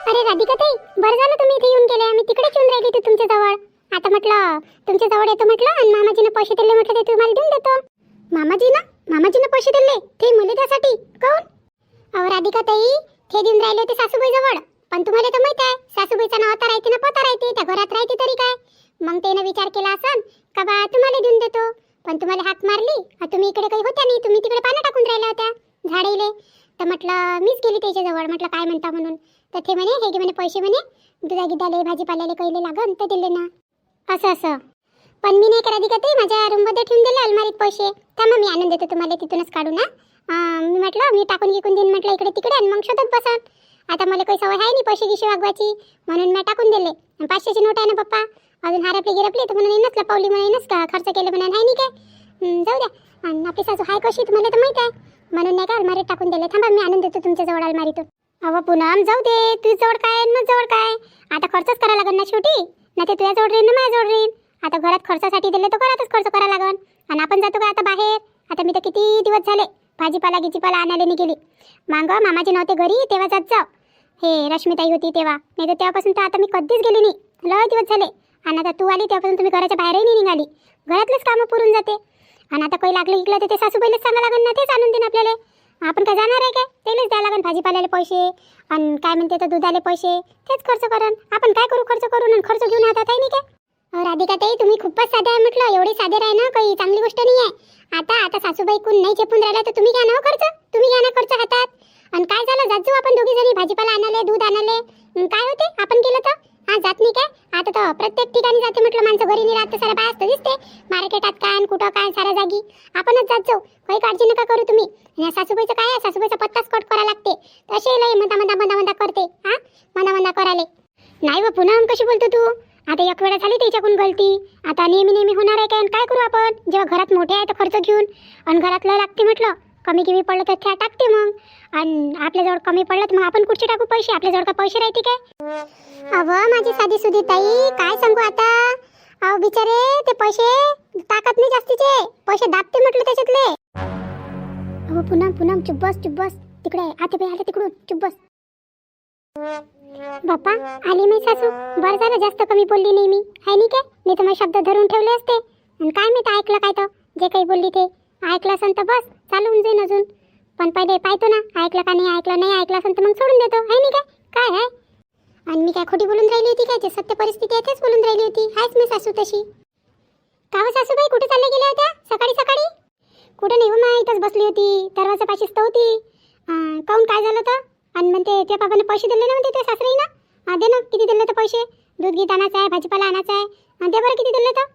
अरे राधिका ताई, बरं झालं तुम्ही इथे येऊन गेले. आम्ही तिकडेच येऊन राहिली होती तुमच्या जवळ. आता म्हटलं तुमच्या जवळ येतो म्हटलं, आणि मामाजीने पैसे दिले म्हटलं ते तुम्हाला देऊन देतो. मामाजीने पैसे दिले ते मला त्यासाठी काऊन? अहो राधिका ताई, ते देऊन राहिले होते सासूबाई जवळ. पण तुम्हाला तर माहित आहे सासूबाईचा नाव आता राहते ना पता राहते, त्या घरात राहते तरी काय. मग त्याने विचार केला असन का बा तुम्हाला देऊन देतो. पण तुम्हाला हाक मारली, तुम्ही इकडे काही होत्या नाही, तुम्ही तिकडे पानं टाकून राहिल्या होत्या झाडेले. तर म्हटलं मीच गेली त्याच्या जवळ, म्हटलं काय म्हणता म्हणून. तर ते म्हणे हे घे म्हणे पैसे, म्हणे दुधा गिदाले भाजीपाल्याले कैले लागन तर दिले ना, असं. पण मी नाही करा दिका ते माझ्या रूममध्ये ठेवून दिले अलमारीत पैसे. थांबा मी आणून देतो तुम्हाला तिथूनच काढू ना. मी म्हटलं मी टाकून गिकून देईन म्हटलं इकडे तिकडे, आणि मग शोधत बसन. आता मला काही सवय आहे नाही पैसे गिशे वागवायची, म्हणून मी टाकून दिले. 500ची नोट आहे ना पप्पा, अजून हरपली गिरपली तर म्हणून येणच लपवली, म्हणून येणच का खर्च केले म्हणून आहे नाही काय. जाऊ द्या. आणि आपली सासू हाय कशी तुम्हाला तर माहित आहे, म्हणून नाही का अलमारीत टाकून दिले. थांबा मी आणून देतो तुमच्या जवळ अलमारीतून. अहो पूनम जाऊ दे, तुझ्या जवळ काय मग जवळ काय, आता खर्चच करा लागन ना शेवटी. ना ते तुझ्या जवळ राहीन ना माझ्या जवळ राहीन. आता घरात खर्चासाठी दिले तर घरातच खर्च करा लागन. आणि आपण जातो का आता बाहेर. आता मी तर किती दिवस झाले भाजीपाला गिजीपाला आणायला नाही गेली. मांग मामाजी नव्हते घरी तेव्हा जात जाऊ, हे रश्मीताई होती तेव्हा. नाही तर तेव्हापासून तर आता मी कधीच गेली नाही, लय दिवस झाले. आणि आता तू आली तेव्हापासून तुम्ही घराच्या बाहेरही नाही निघाली. घरातलेच कामं पुरून जाते. आणि आता काही लागलं इकलं तर ते सासूबाईलाच सांगा लागन ना, तेच आणून देईन आपल्याला. आपण काय जाणार आहे काय, तेलेच द्यावं लागन भाजीपाल्याला पैसे, आणि काय म्हणते तर दुधाले पैसे, तेच खर्च करन. आपण काय करू खर्च करून, आणि खर्च घेऊन हातात आहे नाही काय. राधिका ताई तुम्ही खूपच साधे आहे म्हटलं, एवढे साधे राह ना, काही चांगली गोष्ट नाही आहे. आता सासूबाई कोण नाही चेपून राहिला तर तुम्ही घ्या ना खर्च, तुम्ही घ्या ना खर्च हातात. आणि काय झालं जात जाऊ आपण दोघी जणी भाजीपाला आणाले दूध आणाले, काय होते आपण केलं तर. जात नाही काय, आता तर प्रत्येक ठिकाणी जाते म्हटलं माणसं, घरी नाही राहत तर सारा बाहेर असतं दिसते मार्केटात काय कुठं काय सारा जागी. आपणच जात जाऊ, काही काळजी नका करू तुम्ही. आणि सासूबाईचं काय आहे, सासूबाईचा पत्ताच कट करा लागते, तसे लय मधा करते. मधा कराले नाही व पुन्हा कशी बोलतो तू. आता एक वेळा झाली त्याच्याकडून गलती, आता नेहमी होणार आहे काय. काय करू आपण, जेव्हा घरात मोठे आहे तर खर्च घेऊन, आणि घरातलं लागते म्हटलं. कमी पडलं तर त्या टाकते मग, आणि आपल्याजवळ कमी पडलं तर मग आपण कुठचे टाकू पैसे, आपल्याजवळ काय पैसे राहते काय. अव माझी साधी सुधी ताई काय सांगू आता. अहो बिचारे ते पैसे टाकत नाही जास्तीचे, पैसे दाबते म्हटलं त्याच्यातले. अहो पुन्हा चुप बस तिकडे आते बाई आले तिकडून, चुप बस. बाप्पा आली मी सासू, बरं झालं जास्त कमी बोलली नाही मी, आहे नाही काय. नाही तर मग शब्द धरून ठेवले असते. आणि काय मी तर ऐकलं काय, तर जे काही बोलली ते ऐकलं असन तर बस चालू होऊन जाईन अजून. पण पहिले पाहतो ना, ऐकलं का नाही ऐकलं असन तर मग सोडून देतो, आहे नाही काय आहे. आणि मी काय खोटी बोलून राहिली होती काय, जे सत्य परिस्थिती आहे तेच बोलून राहिली होती. आहेच मी सासू तशी. का हो सासूबाई कुठे चालल्या गेल्या होत्या सकाळी. कुठं नाही हो, मा इथंच बसली होती, दरवाजापाशीच तर होती. काहून काय झालं तर. आणि म्हणते त्या बाबाने पैसे दिले ना म्हणते त्या सासरीनं. दे ना किती दिले तर पैसे, दूध गीत आणायचं आहे, भाजीपाला आणायचा आहे, दे बरं किती दिले तर.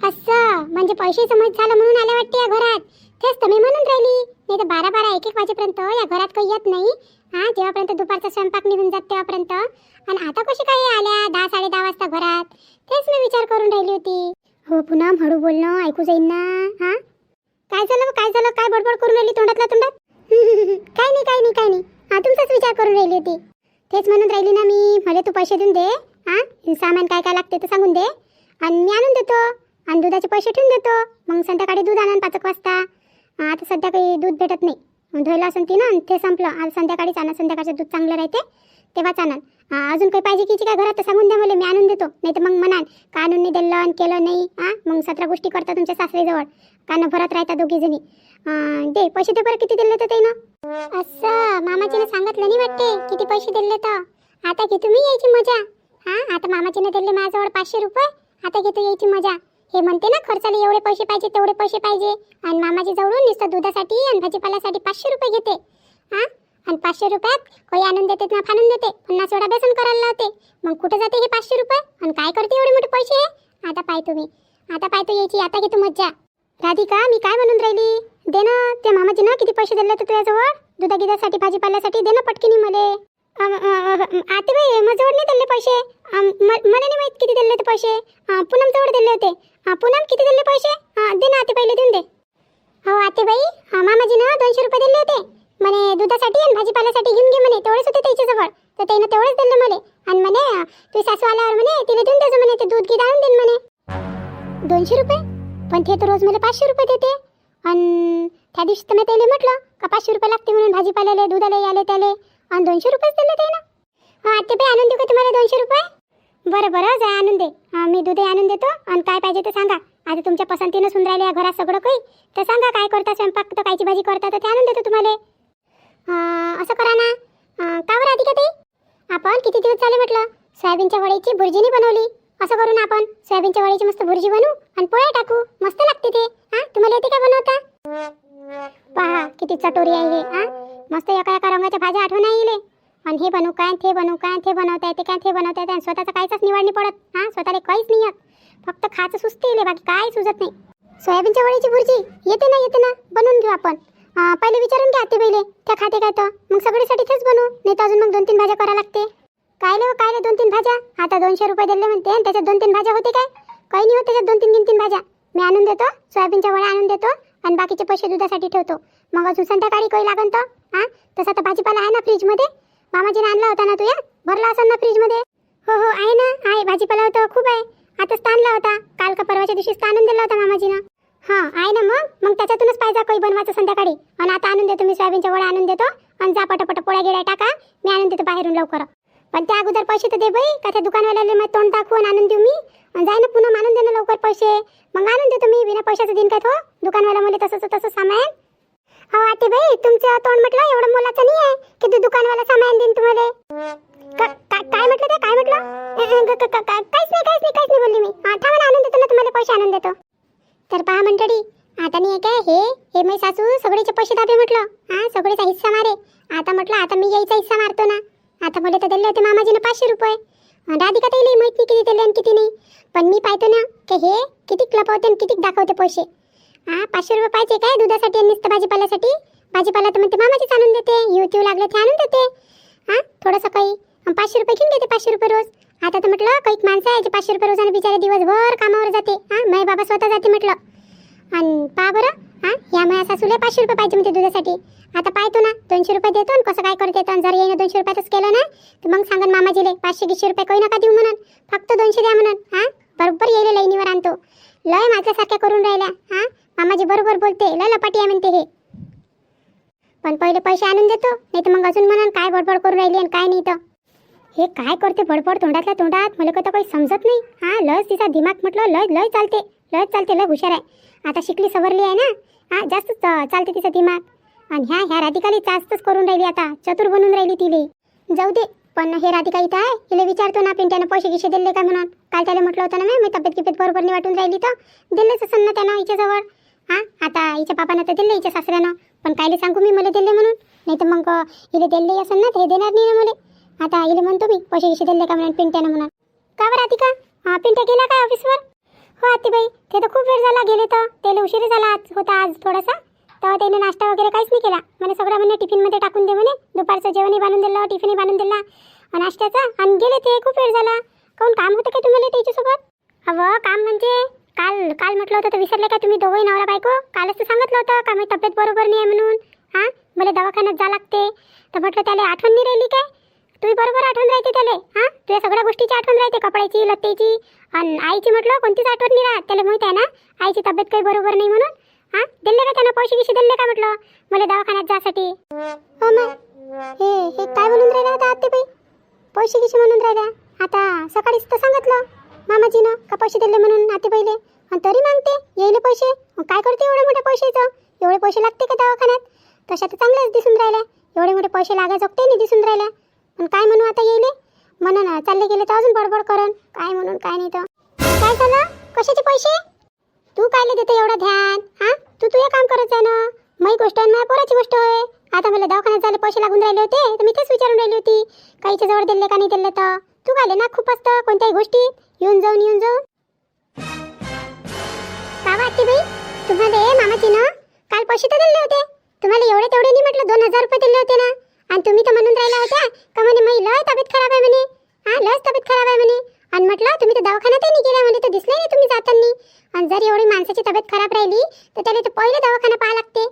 असं म्हणजे पैसे समज झालं म्हणून आल्या वाटते या घरात. तेच तर मी म्हणून राहिली, नाही तर 12 1 वाजेपर्यंत या घरात काही येत नाही. जेव्हापर्यंत दुपारचा स्वयंपाक निघून जात तेव्हापर्यंत. आणि आता कशी काय आल्या 10 10:30 वाजता घरात, तेच मी विचार करून राहिली होती. हो पूनम हळू बोलणं ऐकू जाईन ना. काय झालं काय बडबड करून राहिली तोंडातल्या तोंडात. काय नाही तुमचाच विचार करून राहिली होती. तेच म्हणून राहिली ना मी, मला तू पैसे देऊन दे. सामान काय लागते तर सांगून दे, आणि मी आणून देतो. आणि दुधाचे पैसे ठेवून देतो, मग संध्याकाळी दूध आणून 5 वाजता. आता सध्या काही दूध भेटत नाही, धुयला असून ती ना ते संपलं. आज संध्याकाळीच आणा, संध्याकाळचं दूध चांगलं राहते तेव्हाच आणा. अजून काही पाहिजे की काय घरात तर सांगून द्या मला, मी आणून देतो. नाही तर मग म्हणाल का आणून नाही दिलं आणि केलं नाही. मग 17 गोष्टी करता तुमच्या सासरेजवळ, कानं भरत राहता दोघी जणी. दे पैसे दे बरं, किती दिले तर ते ना. असं मामाजीने सांगितलं नाही वाटते किती पैसे दिले तर. आता घे तुम्ही यायची मजा. आता मामाजीने दिले माझ्याजवळ 500 रुपये, आता घेतो यायची मजा. हे म्हणते ना खर्चाला एवढे पैसे पाहिजे तेवढे पैसे पाहिजे, आणि मामाजी जवळून नुसतं दुधासाठी आणि भाजीपाल्यासाठी 500 रुपये घेते. आणि 500 रुपयात काही आणून देते ना फाणून देते, 50 वेळा बेसन करायला लावते. मग कुठे जाते हे 500 रुपये, आणि काय करते एवढे मोठे पैसे. आता पाहतो यायची, आता घेतो मज्जा. राधिका मी काय म्हणून राहिली, दे ना त्या मामाजी ना किती पैसे दिले तर तुझ्याजवळ दुधागिदासाठी भाजीपाल्यासाठी, दे ना पटकीनी मले. आते बाई माझ्याजवळ नाही दिले पैसे, मला नाही माहित किती दिले ते पैसे. पूनम जवळ दिले होते. पूनम किती दिले पैसे, दे ना आते पहिले देऊन दे. हो आते बाई मामाजी ना 200 रुपये दिले होते म्हणे, दुधासाठी आणि भाजीपाल्यासाठी घेऊन घे म्हणे. तेवढेच होते त्याच्याजवळ, तर त्यानं तेवढेच दिले मला. आणि म्हणे तुझी सासू आल्यावर म्हणे तिला देऊन द्यायचं म्हणे, ते दूध घी आणून देईन म्हणे. 200 रुपये, पण ते तर रोज मला 500 रुपये देते. आणि त्या दिवशी तर मी त्याला म्हटलं का 500 रुपये लागते म्हणून भाजीपाल्याला दुधाला याले त्याले, आणि 200 रुपयेच दिले ते ना. हो आत्याबाई, आणून देऊ का तुम्हाला 200 रुपये? बरं बरं, जा आणून दे. मी दूधही आणून देतो आणि काय पाहिजे ते सांगा. आता तुमच्या पसंतीनं सुन राहिले घरात सगळं काही, तर सांगा काय करता स्वयंपाक, तर कायची भाजी करता, तर ते आणून देतो तुम्हाला. असं करा ना, का बरं राधिका ताई, आपण किती दिवस झाले म्हटलं सोयाबीनच्या वड्याची भुर्जी नाही बनवली. असं करू ना, आपण सोयाबीनच्या वड्याची मस्त भुर्जी बनवू आणि पोळ्या टाकू, मस्त लागते ते. तुम्हाला येते का बनवता? पहा किती चटोरी आहे हे. मस्त एका एका रंगाच्या भाज्या आठवण येईल. आणि हे बनवू काय, ते बनवू काय, ते बनवता येते काय, ते बनवता येते, आणि स्वतःचा काहीच निवड नाही पडत. स्वतःला काहीच नाही येत, फक्त खायचं सुस्ती येईल, बाकी काय सुचत नाही. सोयाबीनच्या वड्याची भुर्जी येते ना, बनवून घेऊ आपण. पहिले विचारून घ्या ते पहिले त्या खाते काय, तर मग सगळीसाठी तेच बनवू, नाही तर अजून मग 2-3 भाज्या करावं लागते. कायले 2-3 भाज्या, आता 200 रुपये दिले म्हणते आणि त्याच्यात 2-3 भाज्या होते काय? काही नाही होत त्याच्यात 2-3 भाज्या. मी आणून देतो, सोयाबीनच्या वड्या आणून देतो आणि बाकीचे पैसे दुधासाठी ठेवतो. मग अजून संध्याकाळी काही लागन तर तसा तर भाजीपाला आहे ना फ्रीजमध्ये. मामाजीने आणला होता ना, तू भरला असेल ना फ्रीजमध्ये? हो आहे ना, आहे भाजीपाला होतं, खूप आहे. आताच आणला होता, काल का परवाच्या दिवशीच आणून दिला होता मामाजीनं. आहे ना, मग त्याच्यातूनच पाहिजे काही बनवायचं संध्याकाळी. आणि आता आणून देतो मी सोयाबीनच्या वड्या आणून देतो आणि जा पटापट पोळ्या गिळ्या टाका, मी आणून देतो बाहेरून लवकर. पण त्या अगोदर पैसे तर दे बाई, का त्या दुकानवाल्याला मग तोंड दाखवून आणून देऊ मी. जाय ना पुन्हा आणून दे ना लवकर पैसे, मग आणून देतो मी. बिना पैशाचं दिन काय तो दुकानवाला मला तसं सामान. हो आते बाई, तुमचं तोंड म्हटलं एवढं मोलाचं नाही आहे की दुकानवाला सामान देईन तुम्हाला. काय म्हटलं ते, काय म्हटलं? काहीच नाही बोलली मी. थांबा ना, आणून देतो ना तुम्हाला, पैसे आणून देतो. तर पहा मंडळी, आता नाही काय हे मै सासू सगळेचे पैसे दाबे म्हटलं. सगळेचा हिस्सा मारे. आता म्हटलं आता मी यायचा हिस्सा मारतो ना. आता मला तर दिले होते मामाजीने 500 रुपये. राधिका ताईला माहित नाही किती दिले आणि किती नाही, पण मी पाहतो ना की हे किती लपवते आणि किती दाखवते पैसे. 500 रुपये पाहिजे काय दुधासाठी आणि नुसतं भाजीपाल्यासाठी? भाजीपाला तर म्हणते मामाचीच आणून देते, युट्यूब लागले ते आणून देते. थोडंसं काही 500 रुपये घेऊन घेते, 500 रुपये रोज. आता तर म्हटलं काही माणसं आहे 500 रुपये रोजाने बिचारे दिवसभर कामावर जाते. माझे बाबा स्वतः जाते म्हटलं. आणि पहा बरं, या माझ्या सासूला 500 रुपये पाहिजे म्हणते दुधासाठी. आता पाहतो ना 200 रुपये देतो आणि कसं काय करते. आणि जर येणं 200 रुपयातच केलं ना, तर मग सांगन मामाजीले 500-200 रुपये काही नका देऊ म्हणून, फक्त 200 द्या म्हणून. बरोबर येईल लाईनीवर आणतो. लय माझ्यासारख्या करून राहिल्या. मामाजी बरोबर बोलते, लय लपाटी आहे म्हणते हे. पण पहिले पैसे आणून देतो, नाही तर मग अजून म्हणून काय बडबड करून राहिली आणि काय नाही. तर हे काय करते बडबड तोंडातल्या तोंडात, मला कधी काही समजत नाही. लयच तिचा दिमाग म्हटलं लय चालते, लय हुशार आहे. आता शिकली सवरली आहे ना, जास्त चालते तिचा दिमाग. आणि ह्या राधिकाली जास्तच करून राहिली, आता चतुर बनून राहिली तिले. जाऊ दे, पण हे राधिका इथं आहे, तिला विचारतो ना पिंट्यानं पैसे गिशे दिले का म्हणून. काल त्याला म्हटलं होतं ना मी तब्येत बरोबर नाही वाटून राहिली, तर दिलेच असेल ना त्यानं हिच्याजवळ. आता हिच्या बापानं तर दिले, हिच्या सासऱ्यानं. पण कायले सांगू मी मला दिले म्हणून, नाही तर मग हिला दिले असेल ना, ते देणार नाही ना मला. आता हिला म्हणतो मी पैसे गिशे दिले का म्हणून पिंट्यानं म्हणून. का बरं राधिका, पिंट्या गेला काय ऑफिसवर? हो आतीबाई, ते तर खूप वेळ झाला गेले, तर त्याला उशीर झाला आज थोडासा. तेव्हा त्याने नाश्ता वगैरे काहीच नाही केला. मला सगळं म्हणे टिफिनमध्ये टाकून दे म्हणे. दुपारचं जेवणही बांधून दिलं, टिफिनही बांधून दिला नाश्त्याचा, आणि गेले ते. खूप वेळ झाला. काहून काम होतं काय तुम्हाला त्याच्यासोबत? काम म्हणजे काल म्हटलं होतं तर विसरले का तुम्ही दोघंही नवरा बायको? कालच तर सांगितलं होतं का मी तब्येत बरोबर नाही आहे म्हणून. मला दवाखान्यात जा लागते, तर म्हटलं त्याला आठवण नाही राहिली काय? तुम्ही बरोबर आठवण राहते त्याला. तुझ्या सगळ्या गोष्टीची आठवण राहते, कपड्याची, लत्तेची, आणि आईची म्हटलं कोणतीच आठवण नाही राहत. त्याला माहित आहे ना आईची तब्येत काही बरोबर नाही म्हणून. दिले का त्यानं पैसे गिशे दिले का म्हटलं मला दवाखान्यात जासाठी? हो मग हे काय म्हणून राहिला आता आत्याबाई? पैसे गिशे म्हणून राहिल्या. आता सकाळीच तर सांगितलं मामाजीनं का पैसे दिले म्हणून आत्याबाईले, आणि तरी मागते येईल पैसे. काय करते एवढ्या मोठ्या पैशाचं? एवढे पैसे लागते का दवाखान्यात? तशा तर चांगल्याच दिसून राहिल्या. एवढे मोठे पैसे लागायचं ते नाही दिसून राहिल्या. पण काय म्हणू आता येईल म्हणून चालले गेले तर अजून बडबड करून काय म्हणून काय नाही. तर काय झालं, कशाचे पैसे? तू कायले देते एवढं ध्यान? तू तुझं काम करत आहे ना. माझी गोष्ट आहे, माझ्या पोराची गोष्ट आहे. आता मला दवाखान्यात झाले पैसे लागून राहिले होते, तर मी तेच विचारून राहिली होती काहीच्या जवळ दिले का नाही दिले. तर तू कायले ना खूप असतं कोणत्याही गोष्टीत येऊन जाऊन. का वाटते बाई तुम्हाला मामाजीनं काल पैसे तर दिले होते तुम्हाला, एवढे तेवढे नाही म्हटलं 2000 रुपये दिले होते ना. आणि तुम्ही तर म्हणून राहिला होत्या का म्हणे मी लय तब्येत खराब आहे म्हणे. लयच तब्येत खराब आहे म्हणे. आणि म्हटलं तुम्ही तर दवाखान्यातही नाही गेल्या म्हणे, तर दिसले नाही तुम्ही जाताना. आणि जर एवढी माणसाची तब्येत खराब राहिली तर त्याला तर पहिले दवाखाना पाहा लागते.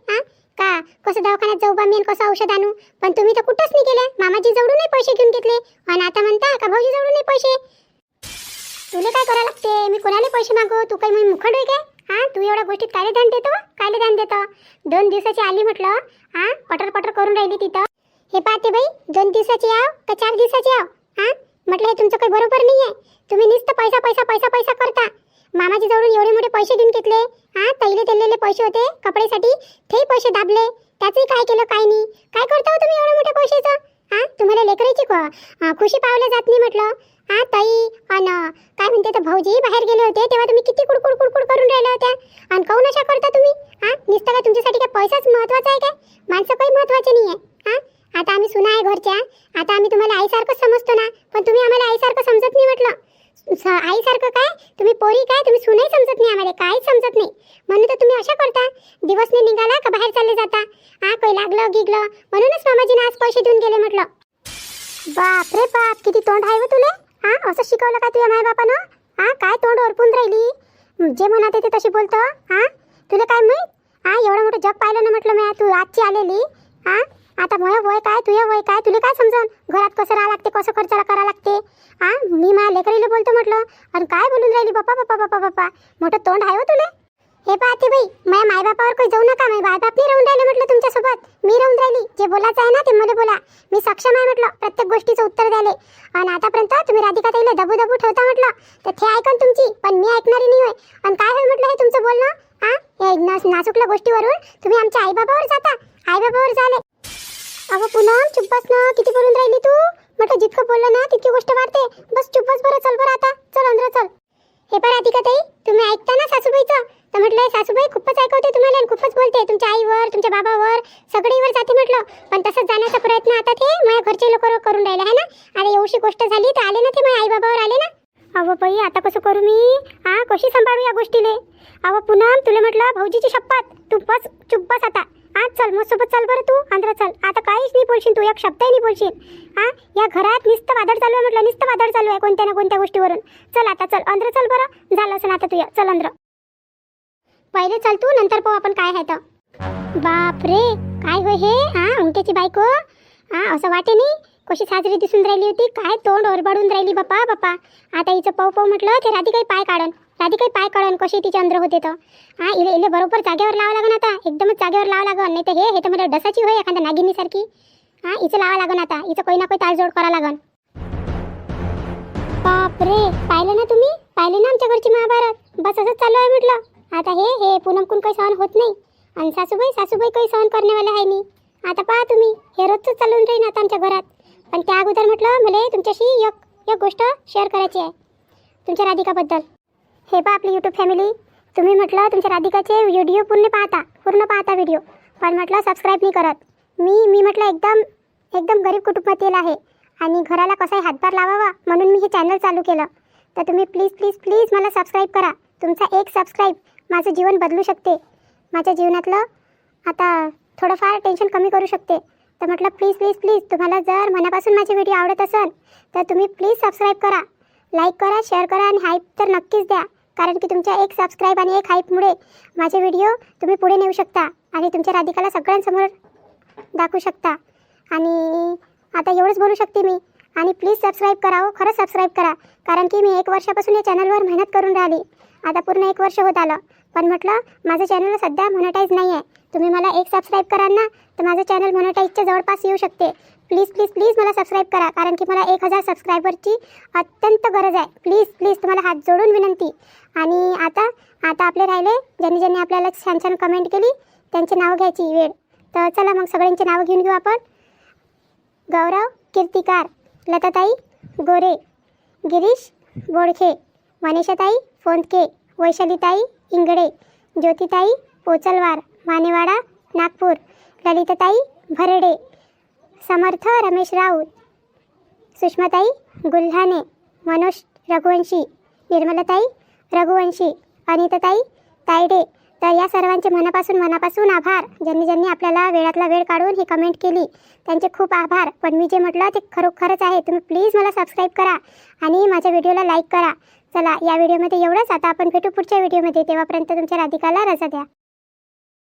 का कसं दवाखान्यात जाऊ बा मी, कसं औषध आणू? पण तुम्ही तर कुठंच नाही गेल्या. मामाजी जवळूनही पैसे घेऊन घेतले आणि आता म्हणता का भाऊजी जवळूनही पैसे. तुला काय करावं लागते? मी कोणाला पैसे मागू? तू काही मी मुखड आहे काय? तू एवढ्या गोष्टीत कायले ध्यान देतो? 2 दिवसाची आली म्हटलं, पटर करून राहिली तिथं. हे पाहते बाई 2 दिवसाची आव का 4 दिवसाची आव? हां म्हटलं हे तुमचं काही बरोबर नाही आहे. तुम्ही नुसतं पैसा पैसा पैसा पैसा करता. मामाजी जवळून एवढे मोठे पैसे घेऊन घेतले. हां तैले तेललेले पैसे होते कपड्यासाठी, तेही पैसे दाबले. त्याचंही काय केलं काय नाही. काय करता हो तुम्ही एवढ्या मोठ्या पैशाचं? हां तुम्हाला लेकराची खुशी पावल्या जात नाही म्हटलं. हां ताई अन काय म्हणते तर भाऊजी बाहेर गेले होते तेव्हा तुम्ही किती कुडकुड कुडकुड करून राहिल्या होत्या. आणि काहून अशा करता तुम्ही? हां नुसतं काय तुमच्यासाठी काय पैसाच महत्त्वाचा आहे काय? माणसं काही महत्त्वाचे नाही आहे. हां आता आम्ही सुना आहे घरच्या, आता आम्ही तुम्हाला आईसारखंच समजतो ना, पण तुम्ही आम्हाला आईसारखं समजत नाही म्हटलं. आईसारखं काय तुम्ही पोरी काय तुम्ही सुनही समजत नाही आम्हाला, काहीच समजत नाही. म्हणून तर तुम्ही अशा करता. दिवस नाही निघाला का बाहेर चालले जाता. हां काही लागलं गिगलं म्हणूनच मामाजीने आज पैसे देऊन गेले म्हटलं. बाप रे बाप किती तोंड आहे हो तुले. हां असं शिकवलं का तुझ्या माय बापानं? हां काय तोंड ओरपून राहिली, जे म्हणत ते तशी बोलतो. हां तुला काय माहीत? हां एवढं मोठं जग पाहिलं ना म्हटलं मी, तू आजची आलेली. हां आता माझं वय काय तुझं वय काय, तुला काय समजून घरात कसं राहा लागते, कसं खर्चाला करा लागते. हां मी माझ्या लेकरीला बोलतो म्हटलं आणि काय बोलून राहिली बाप्पा बाप्पा बाप्पा बाप्पा. मोठं तोंड आहे हो तुला. हे पाहते बाई माझ्या मायबापावर काही जाऊ नका. माझे बायबाप नाही राहून राहिले म्हटलं तुमच्यासोबत, मी राहून राहिली. जे बोलायचं आहे ना ते मला बोला, मी सक्षम आहे म्हटलं प्रत्येक गोष्टीचं उत्तर द्यायला. आणि आतापर्यंत तुम्ही राधिका ताईला दबू दबू ठेवता म्हटलं, तर ते ऐकन तुमची, पण मी ऐकणारी नाही होय. आणि काय होय म्हटलं हे तुमचं बोलणं. हां हे नाचुकल्या गोष्टीवरून तुम्ही आमच्या आईबाबावर जाता, आईबाबावर झाले. अगं पूनम चुप बस ना, किती बोलून राहिली तू. म्हटलं जितकं बोललं ना तितकी गोष्ट वाढते. बस चुप बस बरं, चल बरं आता, चल अंदर चल. हे पण राधिका ताई तुम्ही ऐकता ना सासूबाईचं, तर म्हटलं सासूबाई खूपच ऐकवते तुम्हाला आणि खूपच बोलते तुमच्या आईवर तुमच्या बाबावर सगळीवर जाते म्हटलं. पण तसंच जाण्याचा प्रयत्न आता ते माझ्या घरचे लोक करून राहिले आहे ना. आता एवढी गोष्ट झाली तर आले ना ते माझ्या आई बाबावर आले ना. अहो बाई आता कसं करू मी. हां कशी सांभाळू या गोष्टीले. अहो पूनम तुला म्हटलं भाऊजीची शपथ, तू बस चुप बस आता. हां चल मग सोबत चल बरं तू अंदर चल. आता काहीच नाही बोलशील तू, एक शब्दही नाही बोलशील. हां या घरात नुसतं वादळ चालू आहे म्हटलं, नुसतं वादळ चालू आहे कोणत्या ना कोणत्या गोष्टीवरून. चल आता चल अंदर चल बरं, झालं असं आता तुझ्या, चल अंदर. पहिले चल तू नंतर पाहू आपण काय आहे तर. बाप रे काय होय हे. हां उंट्याची बायको. हां असं वाटे नाही कशी साजरी दिसून राहिली होती, काय तोंड ओरबाडून राहिली बापा बापा. आता हिचं पाहू पाहू म्हटलं ते राधिकाही पाय काढन, राधिकाही पाय काढन कशी तिचे अंदर होते तर. हां इले इले बरोबर जागेवर लावा लागन आता, एकदमच जागेवर लावा लागन. नाही तर हे तर मला डसाची होय एखाद्या नागिनीसारखी. हां हिचं लावा लागन आता, हिचं काही ना काही ताळजोड करा लागन. बाप रे पाहिलं ना तुम्ही, पाहिलं ना आमच्या घरची महाभारत. बस असंच चालू आहे म्हटलं. आता हे पूनमकून काही सहन होत नाही आणि सासूबाई काही सहन करण्यावाला आहे नाही. आता पहा तुम्ही हे रोजच चालून राहीन आता आमच्या घरात. पण त्या अगोदर म्हटलं मला तुमच्याशी एक गोष्ट शेअर करायची आहे तुमच्या राधिकाबद्दल. हे पहा आपली यूट्यूब फॅमिली, तुम्ही म्हटलं तुमच्या राधिकाचे व्हिडिओ पूर्ण पाहता व्हिडिओ, पण म्हटलं सबस्क्राईब नाही करत. मी म्हटलं एकदम गरीब कुटुंबातील आहे आणि घराला कसाही हातभार लावावा म्हणून मी हे चॅनल चालू केलं. तर तुम्ही प्लीज मला सबस्क्राईब करा. तुमचा एक सबस्क्राईब माझं जीवन बदलू शकते, माझ्या जीवनातलं आता थोडंफार टेन्शन कमी करू शकते. तर म्हटलं प्लीज तुम्हाला जर मनापासून माझे व्हिडिओ आवडत असेल तर तुम्ही प्लीज सबस्क्राईब करा, लाईक करा, शेअर करा आणि हाईप तर नक्कीच द्या. कारण की तुमच्या एक सबस्क्राईब आणि एक हाईपमुळे माझे व्हिडिओ तुम्ही पुढे नेऊ शकता आणि तुमच्या राधिकाला सगळ्यांसमोर दाखवू शकता. आणि आता एवढंच बोलू शकते मी. आणि प्लीज सबस्क्राईब करा हो, खरंच सबस्क्राईब करा. कारण की मी 1 वर्षापासून या चॅनलवर मेहनत करून राहिली. आता पूर्ण 1 वर्ष होत आलं, पण म्हटलं माझं चॅनल सध्या मॉनेटाईज नाही आहे. तुम्ही मला एक सबस्क्राईब कराल ना तर माझं चॅनल मॉनेटाईजच्या जवळपास येऊ शकते. प्लीज मला सबस्क्राईब करा. कारण की मला 1000 सबस्क्रायबरची अत्यंत गरज आहे. प्लीज तुम्हाला हात जोडून विनंती. आणि आता आपले राहिले ज्यांनी आपल्याला छान कमेंट केली त्यांची नावं घ्यायची वेळ. तर चला मग सगळ्यांची नावं घेऊन घेऊ आपण. गौरव कीर्तिकार, लताताई गोरे, गिरीश बोडखे, मनीषाताई फोंदके, वैशालीताई इंगडे, ज्योतिताई पोचलवार मानेवाडा नागपूर, ललिताताई भरडे, समर्थ रमेश राऊत, सुषमाताई गुल्हाने, मनोज रघुवंशी, निर्मलाताई रघुवंशी, अनिताताई तायडे. तर या सर्वांचे मनापासून आभार. ज्यांनी आपल्याला वेळातला वेळ काढून ही कमेंट केली त्यांचे खूप आभार. पण मी जे म्हटलं ते खरोखरच आहे. तुम्ही प्लीज मला सबस्क्राईब करा आणि माझ्या व्हिडिओला लाईक करा. चला या व्हिडिओमध्ये एवढंच. आता आपण भेटू पुढच्या व्हिडिओमध्ये. तेव्हापर्यंत तुमच्या राधिकाला रजा द्या.